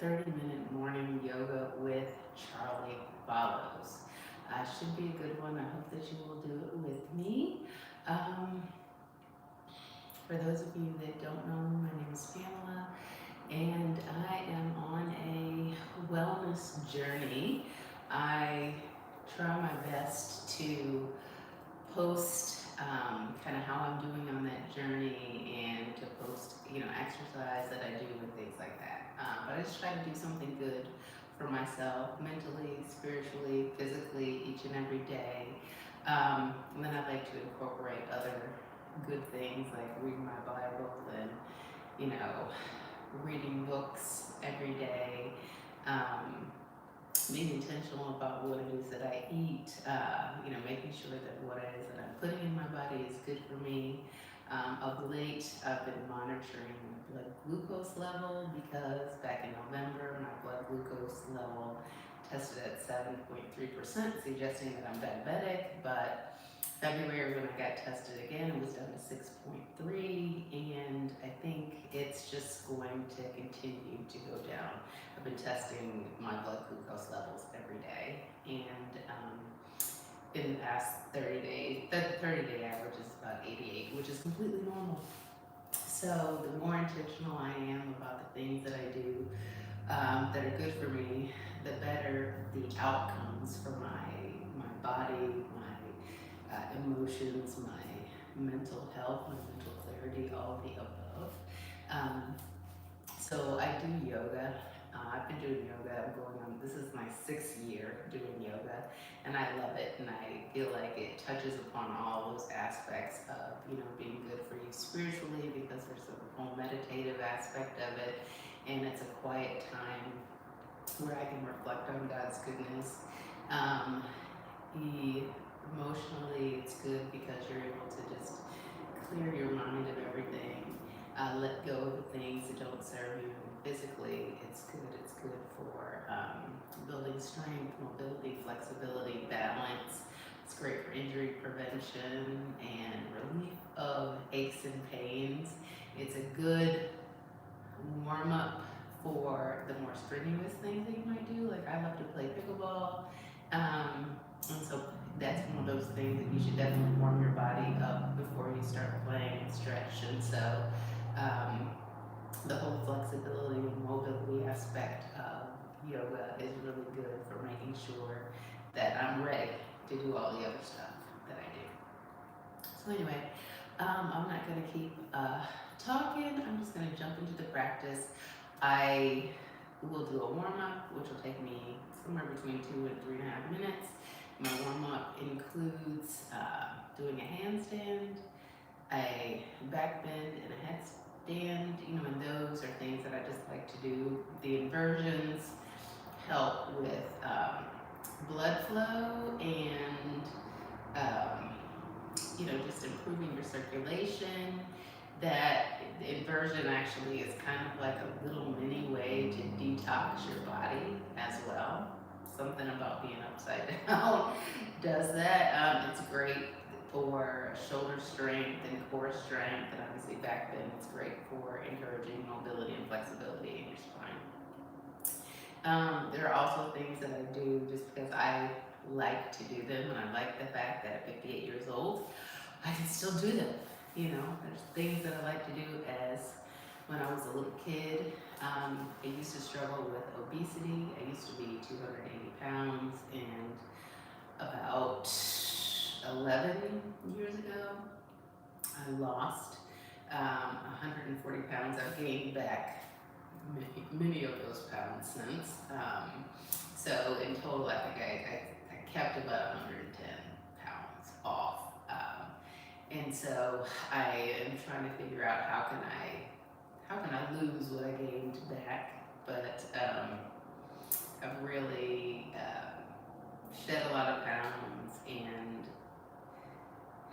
30-minute morning yoga with Charlie follows. Should be a good one. I hope that you will do it with me. Um, for those of you that don't know, my name is Pamela, and I am on a wellness journey. I try my best to post kind of how I'm doing on that journey and to post, exercise that I do and things like that. But I just try to do something good for myself, mentally, spiritually, physically, each and every day. And then I like to incorporate other good things like reading my Bible and, you know, reading books every day. Um, Being intentional about what it is that I eat, making sure that what it is that I'm putting in my body is good for me. Of late, I've been monitoring my blood glucose level because back in November, my blood glucose level tested at 7.3%, suggesting that I'm diabetic, but February when I got tested again, it was down to 6.3, and I think it's just going to continue to go down. I've been testing my blood glucose levels every day, and in the past 30 days, the 30-day average is about 88, which is completely normal. So the more intentional I am about the things that I do that are good for me, the better the outcomes for my body, my emotions, my mental health, my mental clarity, all of the above. Um, so I do yoga. I've been doing yoga. This is my 6th year doing yoga, and I love it. And I feel like it touches upon all those aspects of, being good for you spiritually because there's a whole meditative aspect of it, and it's a quiet time where I can reflect on God's goodness. Um, Emotionally, it's good because you're able to just clear your mind of everything, let go of the things that don't serve you. And physically, it's good. It's good for building strength, mobility, flexibility, balance. It's great for injury prevention and relief of aches and pains. It's a good warm up for the more strenuous things that you might do. Like I love to play pickleball. And so that's one of those things that you should definitely warm your body up before you start playing and stretch. And so the whole flexibility and mobility aspect of yoga is really good for making sure that I'm ready to do all the other stuff that I do. So anyway, I'm not going to keep talking. I'm just going to jump into the practice. I will do a warm-up, which will take me somewhere between 2 and 3.5 minutes. My warm-up includes doing a handstand, a back bend, and a headstand. And those are things that I just like to do. The inversions help with blood flow and just improving your circulation. That inversion actually is kind of like a little mini way to detox your body as well. Something about being upside down does that. It's great for shoulder strength and core strength, and obviously back bend. It's great for encouraging mobility and flexibility in your spine. There are also things that I do just because I like to do them, and I like the fact that at 58 years old, I can still do them. There's things that I like to do as when I was a little kid. I used to struggle with obesity. I used to be 280 pounds, and about 11 years ago, I lost 140 pounds. I've gained back many of those pounds since. So in total, I think I kept about 110 pounds off. And so I am trying to figure out how can I lose what I gained back. But I've really shed a lot of pounds and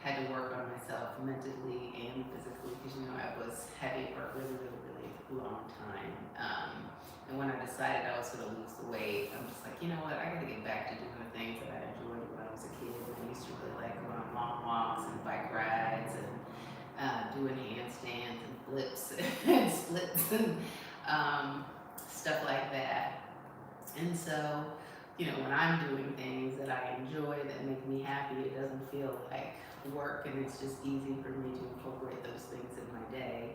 had to work on myself mentally and physically because I was heavy for a really, really, really long time. And when I decided I was going to lose the weight, I'm just like, you know what, I got to get back to doing the things that I enjoyed when I was a kid. And I used to really like going on long walks and bike rides and doing handstands and flips and splits. And stuff like that. And so, when I'm doing things that I enjoy that make me happy, it doesn't feel like work, and it's just easy for me to incorporate those things in my day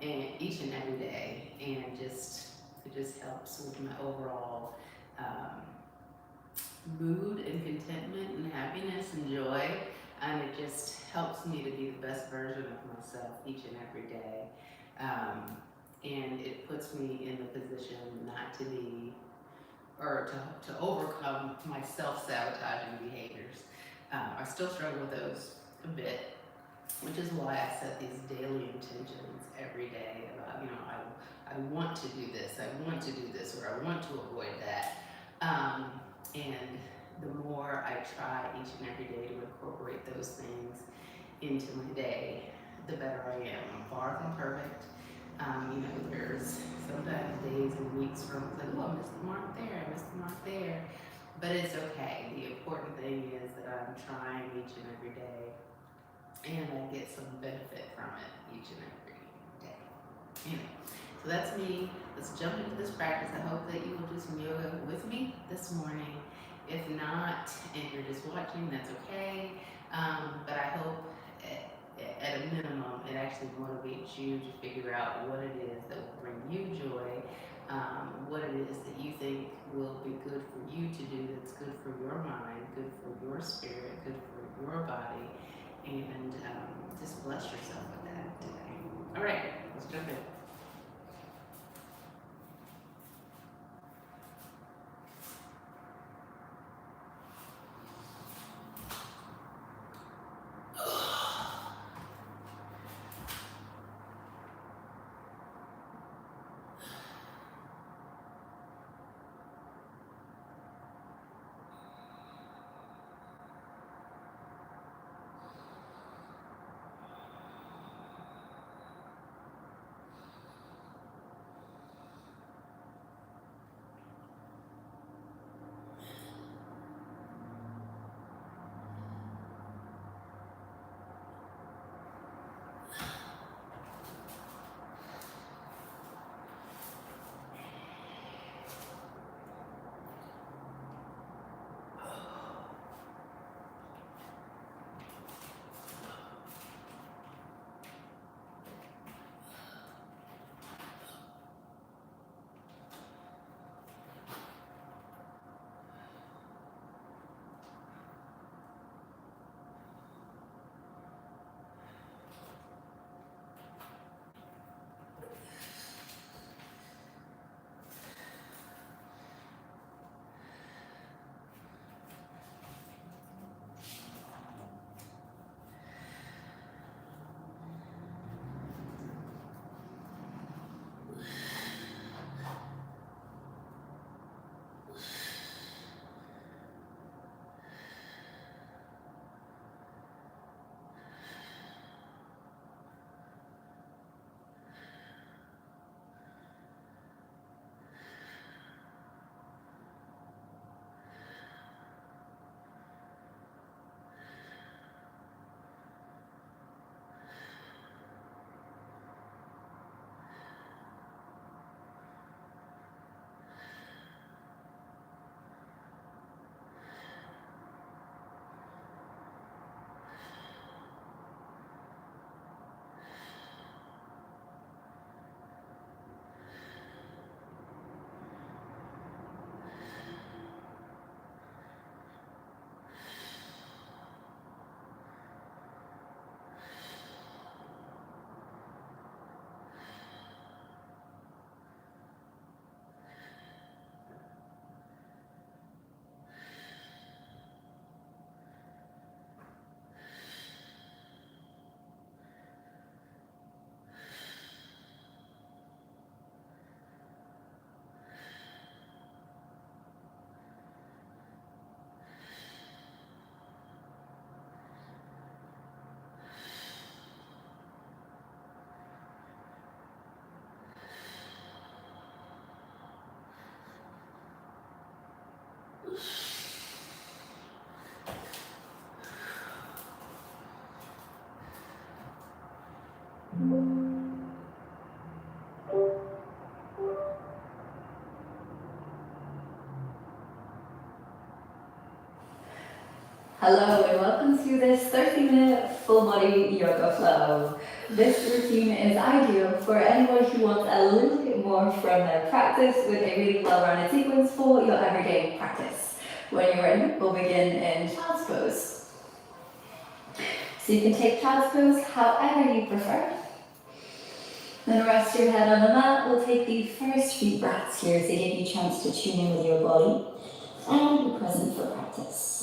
and each and every day, and it just helps with my overall um, mood and contentment and happiness and joy, and it just helps me to be the best version of myself each and every day. And it puts me in the position not to be, or to overcome my self-sabotaging behaviors. I still struggle with those a bit, which is why I set these daily intentions every day about, I want to do this, I want to do this, or I want to avoid that. And the more I try each and every day to incorporate those things into my day, the better I am. I'm far from perfect. There's sometimes days and weeks where I'm like, oh, I missed the mark there, I missed the mark there. But it's okay. The important thing is that I'm trying each and every day, and I get some benefit from it each and every day. Anyway, so that's me. Let's jump into this practice. I hope that you will do some yoga with me this morning. If not, and you're just watching, that's okay. But I hope at a minimum, it actually motivates you to figure out what it is that will bring you joy, what it is that you think will be good for you to do, that's good for your mind, good for your spirit, good for your body, and just bless yourself with that today. All right, let's jump in. Hello and welcome to this 30-minute full body yoga flow. This routine is ideal for anyone who wants a little bit more from their practice with a really well-rounded sequence for your everyday practice. When you're ready, we'll begin in child's pose. So you can take child's pose however you prefer. Then rest your head on the mat. We'll take the first few breaths here to give you a chance to tune in with your body and be present for practice.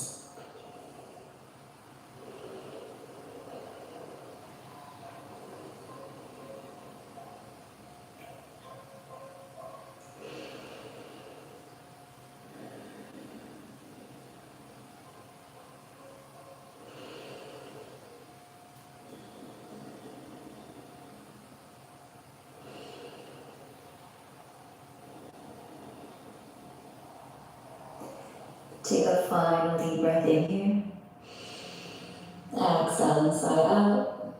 Take a final deep breath in here. Exhale inside out.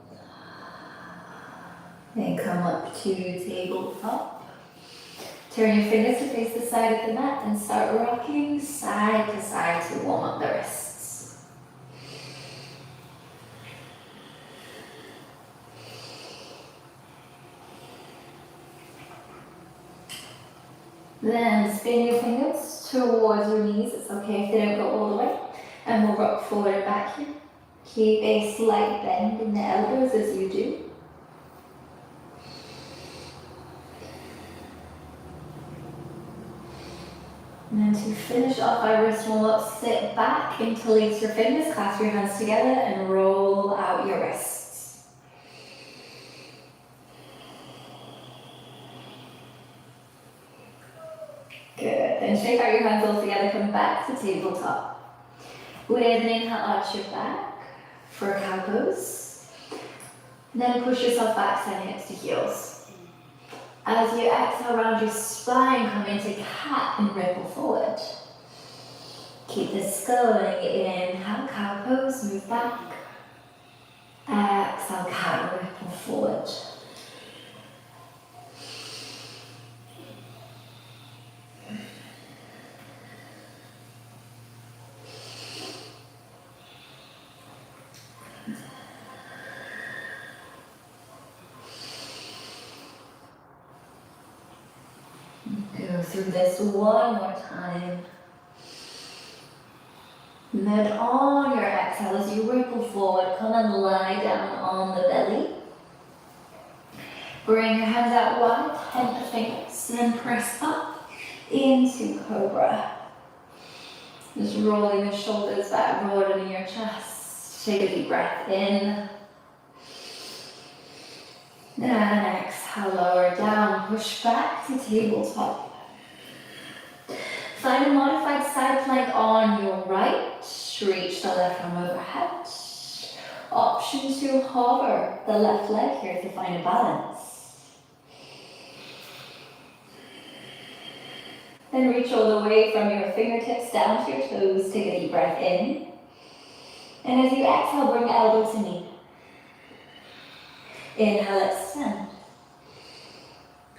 And come up to tabletop. Turn your fingers to face the side of the mat and start rocking side to side to warm up the wrists. Then spin your fingers towards your knees. It's okay if they don't go all the way. And we'll rock forward and back here. Keep a slight bend in the elbows as you do. And then to finish off our wrist roll-up, sit back, interlace your fingers, clasp your hands together, and roll out your wrists. Good. Then shake out your hands all together, come back to tabletop. With an inhale, arch your back for a cow pose. Then push yourself back, send hips to heels. As you exhale around your spine, come into cat and ripple forward. Keep this going. Inhale, cow pose, move back. Exhale, cat, ripple forward. Go through this one more time. And then on your exhale, as you ripple forward, come and lie down on the belly. Bring your hands out wide, point the fingers, then press up into cobra. Just rolling the shoulders back, broadening your chest. Take a deep breath in. And exhale, lower down, push back to tabletop. Find a modified side plank on your right. Reach the left arm overhead. Option to hover the left leg here to find a balance. Then reach all the way from your fingertips down to your toes. Take a deep breath in. And as you exhale, bring elbow to knee. Inhale, extend.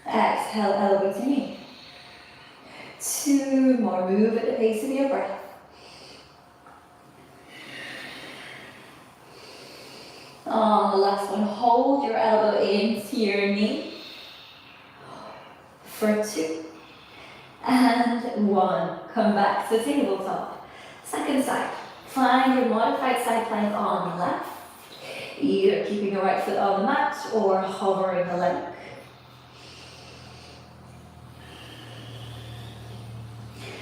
Exhale, elbow to knee. 2 more. Move at the pace of your breath. On the last one, hold your elbow into your knee for 2 and 1. Come back to tabletop. Second side. Find your modified side plank on the left, either keeping your right foot on the mat or hovering the leg.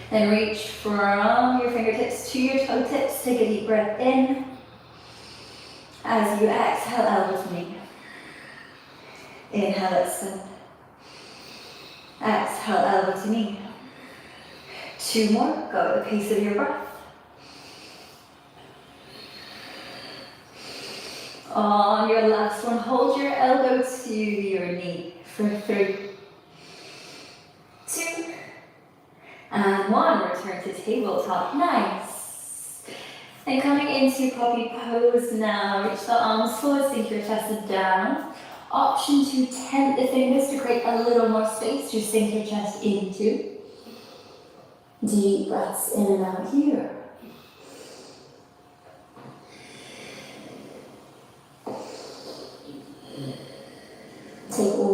Then reach from your fingertips to your toe tips. Take a deep breath in. As you exhale, elbow to knee. Inhale, extend. Exhale, elbow to knee. 2 more. Go at the pace of your breath. On your last one, hold your elbow to your knee for 3, 2, and 1. Return to tabletop. Nice. And coming into puppy pose now. Reach the arms forward, sink your chest down. Option to tent the fingers to create a little more space to sink your chest into. Deep breaths in and out here.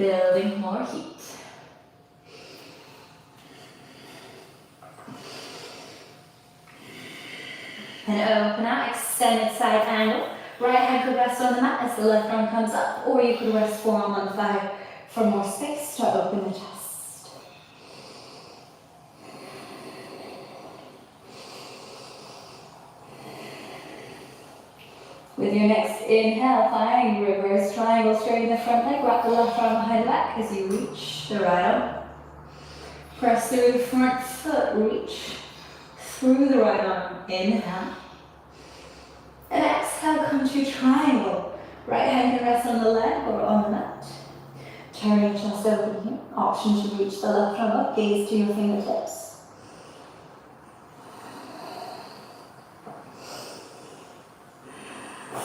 building more heat. And open out, extended side angle. Right hand could rest on the mat as the left arm comes up, or you could rest forearm on the thigh for more space to open the chest. With your next inhale, find reverse triangle, straighten the front leg, wrap the left arm behind the back as you reach the right arm. Press through the front foot, reach through the right arm, inhale. And exhale, come to triangle. Right hand can rest on the leg or on the mat. Turn your chest open here. Option to reach the left arm up, gaze to your fingertips.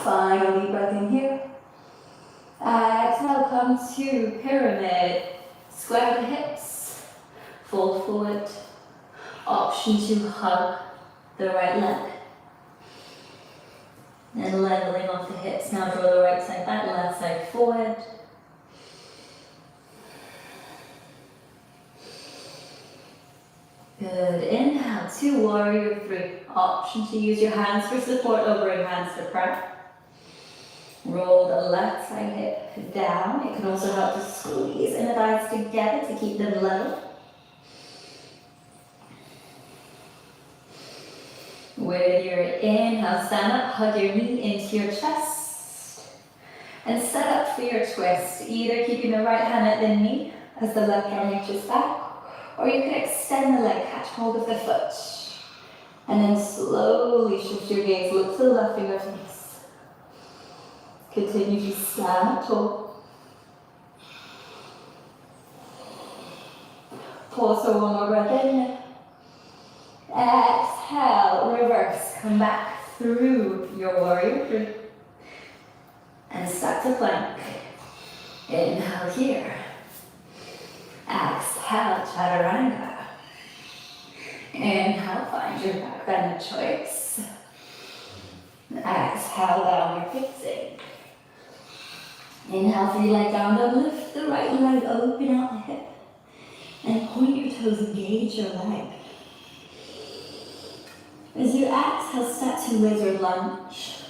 Final deep breath in here. Exhale, come to pyramid. Square the hips. Fold forward. Option to hug the right leg. And leveling off the hips. Now draw the right side back, left side forward. Good. Inhale to warrior three. Option to use your hands for support over your hands for prayer. Roll the left side hip down. It can also help to squeeze inner thighs together to keep them level. With your inhale, stand up, hug your knee into your chest. And set up for your twist. Either keeping the right hand at the knee as the left arm reaches back, or you can extend the leg, catch hold of the foot. And then slowly shift your gaze, look to the left fingertips. Continue to stand up tall. Pause for one more breath in. Exhale, reverse, come back through your warrior three. And start to plank. Inhale here. Exhale, chaturanga. Inhale, find your back bend of choice. Exhale, downward facing. Inhale, free leg down dog, lift the right leg, open out the hip. And point your toes, engage your leg. As you exhale, step to lizard lunge.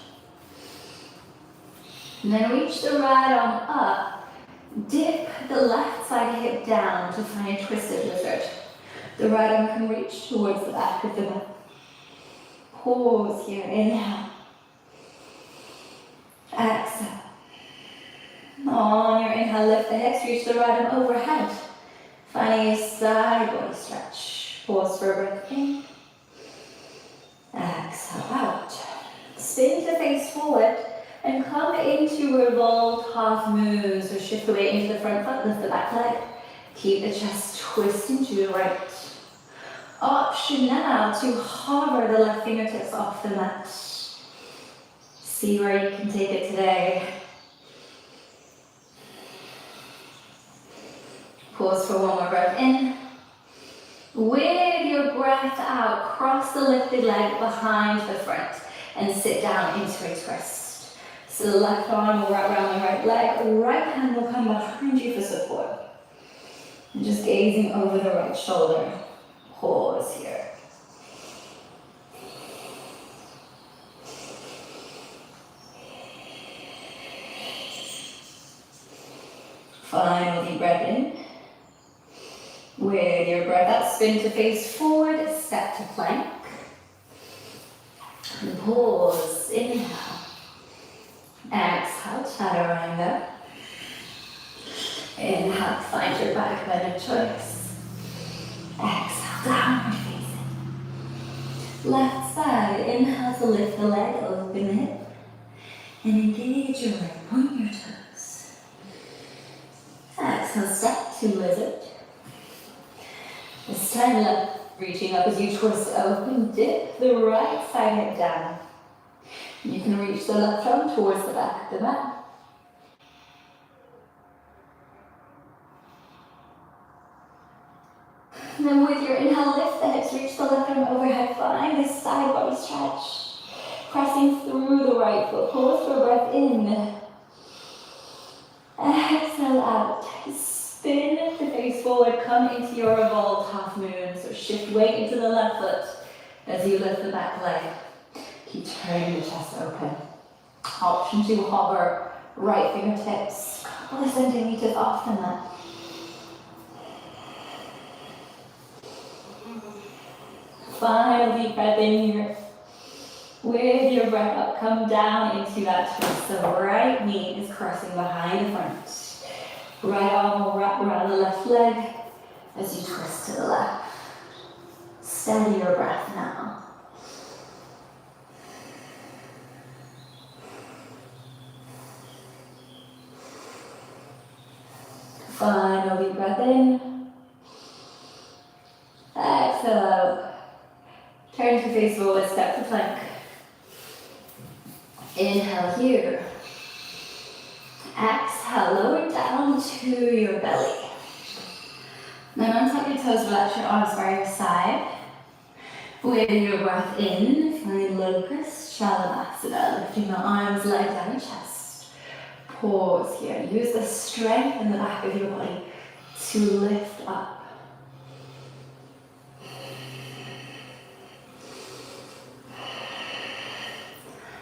And then reach the right arm up. Dip the left side hip down to find a twisted lizard. The right arm can reach towards the back of the mat. Pause here, inhale. Exhale. On your inhale, lift the hips, reach the right arm overhead. Finding a side body stretch. Pause for a breath in. Exhale out. Spin to face forward and come into revolved half moves. So shift the weight into the front foot, lift the back leg. Keep the chest twisting to the right. Option now to hover the left fingertips off the mat. See where you can take it today. Pause for one more breath in. With your breath out, cross the lifted leg behind the front and sit down into a twist. So the left arm will wrap around the right leg, right hand will come behind you for support. And just gazing over the right shoulder. Pause here. Final deep breath in. With your breath out, spin to face forward, step to plank. And pause, inhale. Exhale, chaturanga. Inhale, find your back bend of choice. Exhale, downward facing. Left side, inhale to lift the leg, open the hip. And engage your leg, point your toes. Exhale, step to lizard. This time left, reaching up as you twist open, dip the right side hip down. You can reach the left arm towards the back of the mat. And then with your inhale, lift the hips, reach the left arm overhead, find this side body stretch. Pressing through the right foot, pause for a breath in. Exhale out. Spin the face forward, come into your revolved half moon. So shift weight into the left foot as you lift the back leg. Keep turning the chest open. Option to hover right fingertips a couple of centimeters off the mat. Final deep breath in here. With your breath up, come down into that twist. The right knee is crossing behind the front. Right arm will wrap around the left leg as you twist to the left. Steady your breath now. Final deep breath in. Exhale out. Turn to face forward, step to plank. Inhale here. Exhale, lower down to your belly. Then untap your toes, relax your arms by your side. With your breath in, find locust, shalabhasana, lifting the arms, leg down your chest. Pause here. Use the strength in the back of your body to lift up.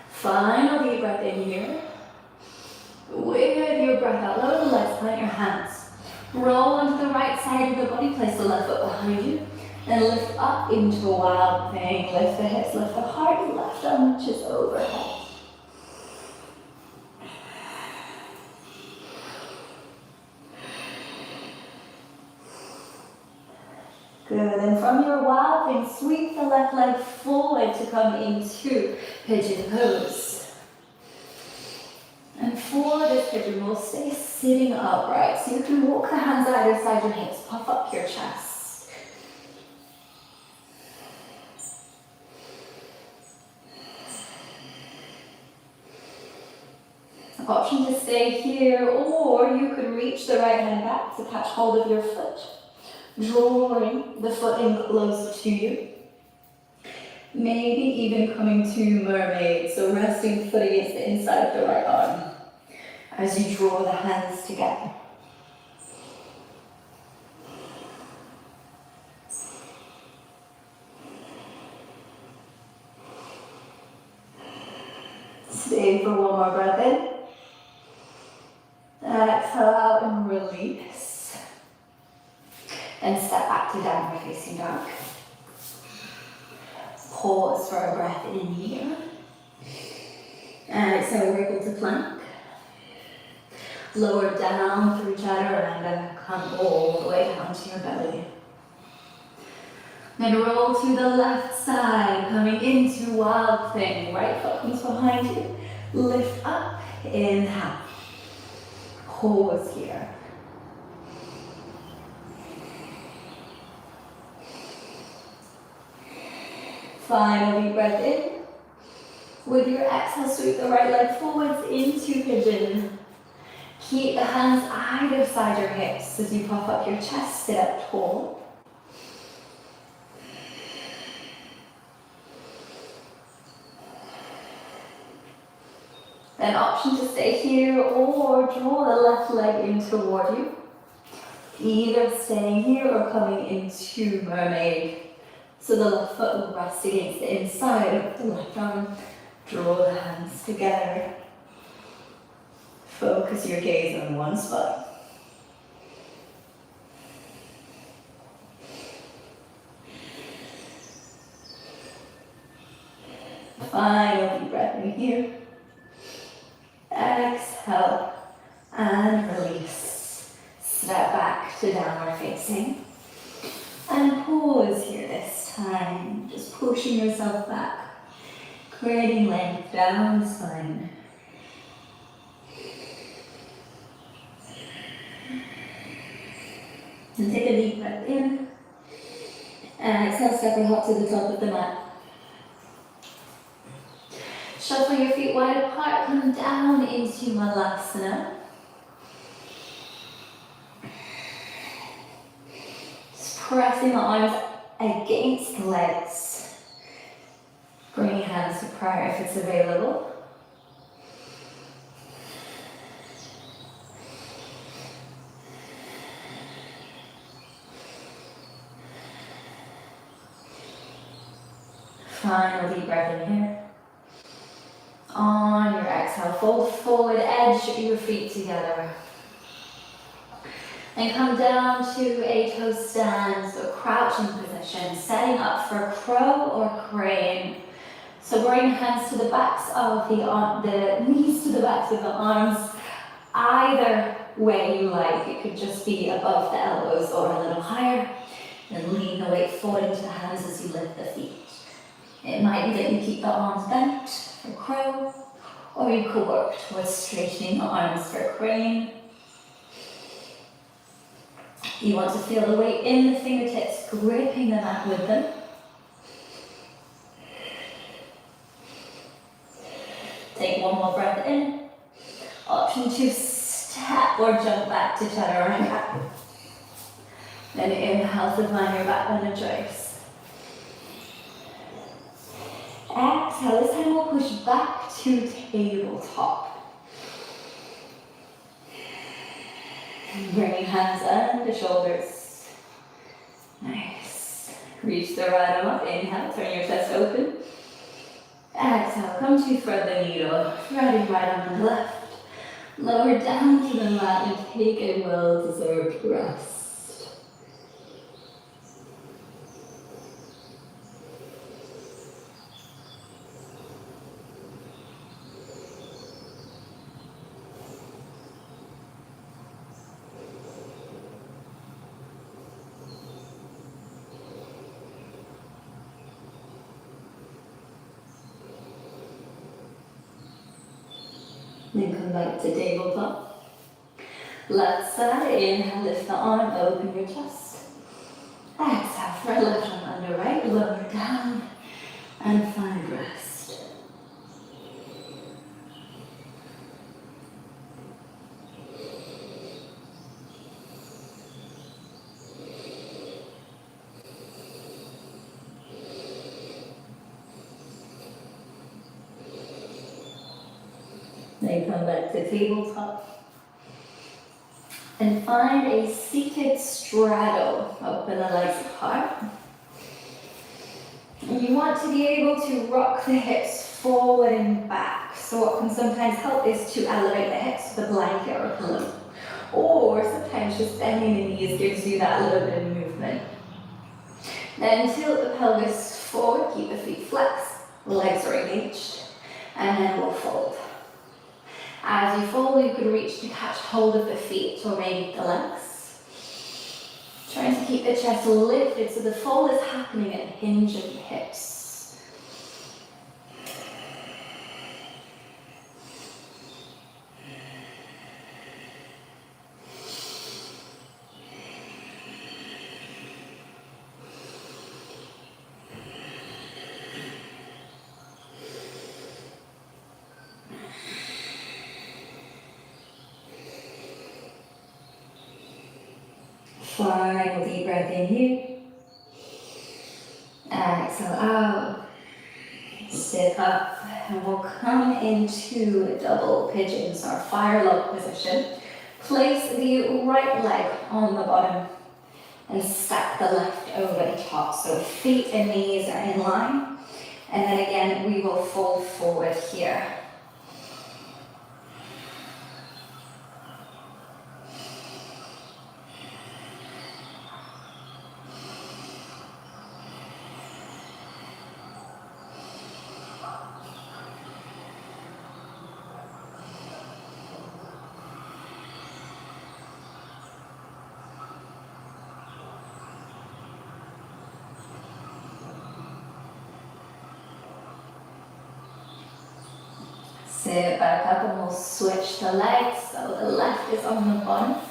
Final deep breath in here. With your breath out, lower the legs, plant your hands. Roll onto the right side of the body, place the left foot behind you. Then lift up into a wild thing. Lift the hips, lift the heart, the left arm reaches overhead. Good, and from your wild thing, sweep the left leg forward to come into pigeon pose. And for this pigeon, we'll stay sitting upright. So you can walk the hands either side your hips, puff up your chest. Option to stay here, or you could reach the right hand back to catch hold of your foot, drawing the foot in closer to you. Maybe even coming to mermaid, so resting foot against the inside of the right arm as you draw the hands together. Stay for one more breath in. Exhale out and release. And step back to downward facing dog. Pause for a breath in here. And exhale, wriggle to plank. Lower down through chaturanga, come all the way down to your belly. Then roll to the left side, coming into wild thing. Right foot comes behind you. Lift up, inhale. Pause here. Final deep breath in. With your exhale, sweep the right leg forwards into pigeon. Keep the hands either side your hips as you puff up your chest, sit up tall. An option to stay here or draw the left leg in toward you. Either staying here or coming into mermaid. So the left foot will rest against the inside of the left arm. Draw the hands together. Focus your gaze on one spot. Final deep breath in here. Exhale and release. Step back to downward facing. And pause here this time. Just pushing yourself back. Creating length down the spine. And take a deep breath in. And exhale, step your hop to the top of the mat. Shuffle your feet wide apart, come down into Malasana. Just pressing the arms against the legs. Bring your hands to prayer if it's available. Final deep breath in here. On your exhale, fold forward, edge your feet together. And come down to a toe stand, so crouching position, setting up for crow or crane. So bring hands to the backs of the knees to the backs of the arms, either way you like. It could just be above the elbows or a little higher. And lean the weight forward into the hands as you lift the feet. It might be that you keep the arms bent for crow, or you could work towards straightening the arms for crane. You want to feel the weight in the fingertips, gripping the mat with them. Take one more breath in. Option to step or jump back to chaturanga. Then inhale to find your back bend and choice. Exhale, this time we'll push back to tabletop. Bring hands under shoulders. Nice. Reach the right arm up. Inhale, turn your chest open. Exhale, come to thread the needle. Threading right arm and left. Lower down to the mat and take a well-deserved rest. Then come back to tabletop. Left side, inhale, lift the arm, open your chest. Exhale, thread left arm under right, lower down, and find rest. Then come back to tabletop. And find a seated straddle. Open the legs apart. And you want to be able to rock the hips forward and back. So what can sometimes help is to elevate the hips with a blanket or a pillow. Or sometimes just bending the knees gives you that little bit of movement. Then tilt the pelvis forward, keep the feet flexed, legs are engaged, and then we'll fold. As you fold, you could reach to catch hold of the feet or maybe the legs. Trying to keep the chest lifted so the fold is happening at the hinge of the hips. Final deep breath in here. Exhale out. Sit up. And we'll come into double pigeons, our fire log position. Place the right leg on the bottom and stack the left over the top. So feet and knees are in line. And then again, we will fold forward here. Sit back up and we'll switch the legs. So the left is on the bottom,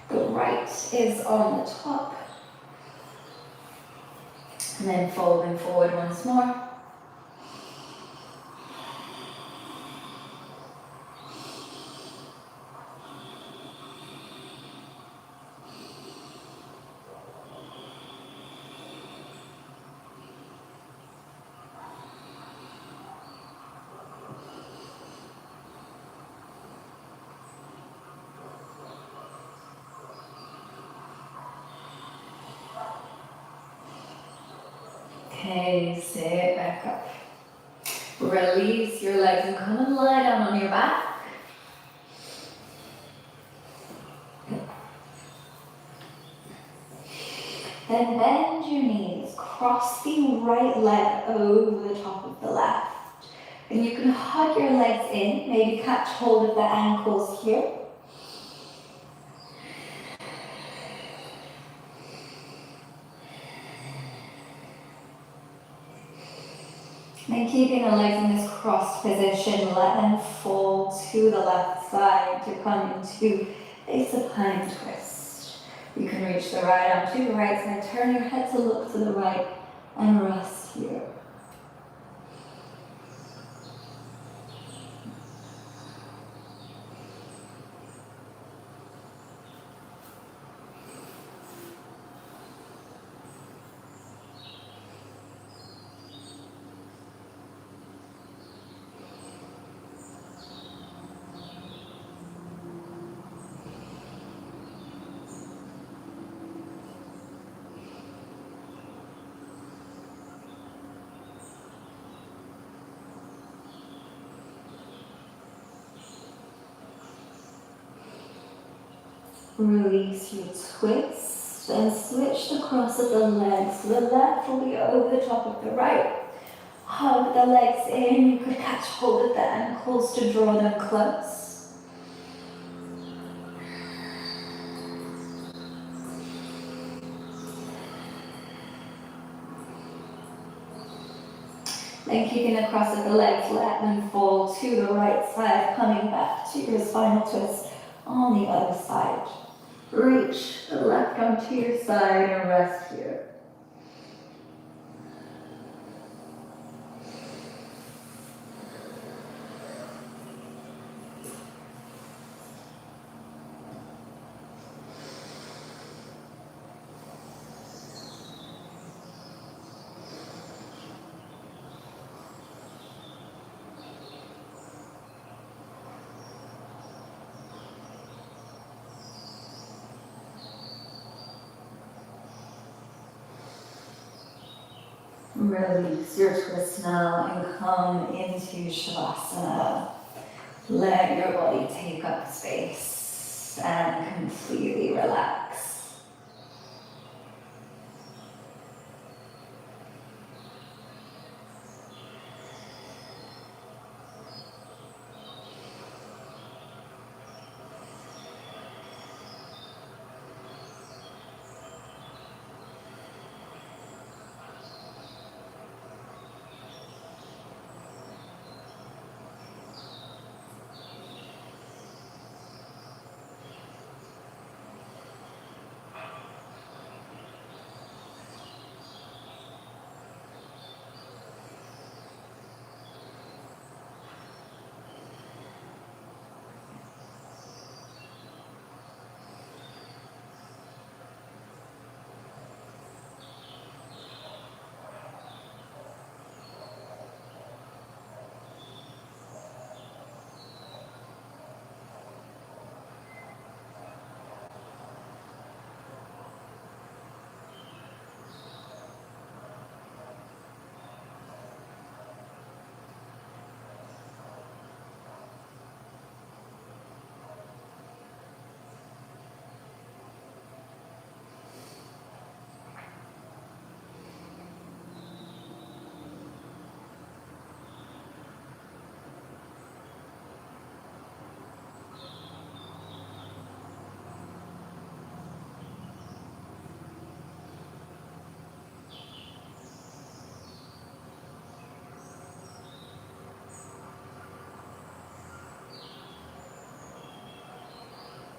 the right is on the top. And then folding forward once more. Okay, sit back up. Release your legs and come and lie down on your back. Then bend your knees, cross the right leg over the top of the left. And you can hug your legs in, maybe catch hold of the ankles here. And keeping the legs in this crossed position, let them fall to the left side to come into a supine twist. You can reach the right arm to the right side, turn your head to look to the right, and rest here. Release your twist and switch the cross of the legs. So the left will be over the top of the right. Hug the legs in. You could catch hold of the ankles to draw them close. Then keeping the cross of the legs, let them fall to the right side, coming back to your spinal twist on the other side. Reach the left arm to your side and rest here. Release your twist now and come into Shavasana. Let your body take up space and completely relax.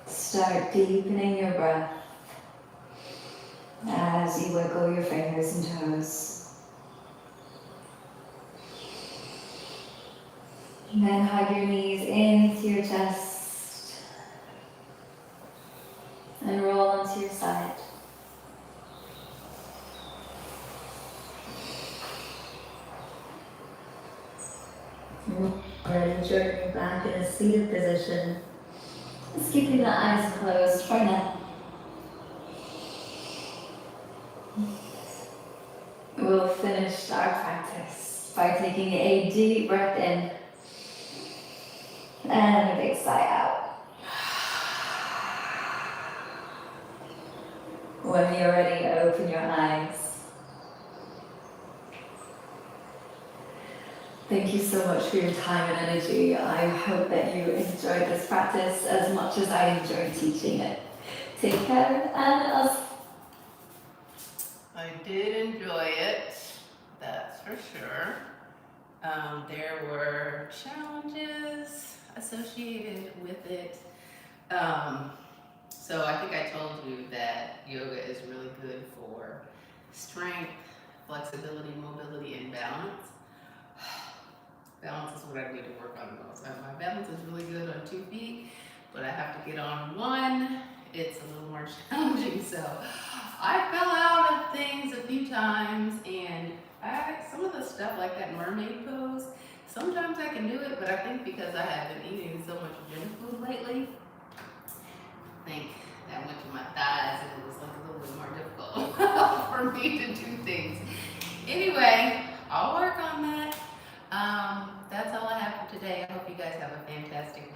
Start deepening your breath as you wiggle your fingers and toes. And then hug your knees into your chest and roll onto your side. And journey back in a seated position. Just keeping the eyes closed for now. We'll finish finish our practice by taking a deep breath in and a big sigh out. When you're ready, open your eyes. Thank you so much for your time and energy. I hope that you enjoyed this practice as much as I enjoyed teaching it. Take care, and I did enjoy it, that's for sure. There were challenges associated with it. So I think I told you that yoga is really good for strength, flexibility, mobility, and balance. Balance is what I need to work on the most. My balance is really good on 2 feet, but I have to get on 1. It's a little more challenging, so I fell out of things a few times, and some of the stuff like that mermaid pose, sometimes I can do it, but I think because I have been eating so much junk food lately, I think that went to my thighs and it was like a little bit more difficult for me to do things. Anyway, I'll work on that. That's all I have for today. I hope you guys have a fantastic day.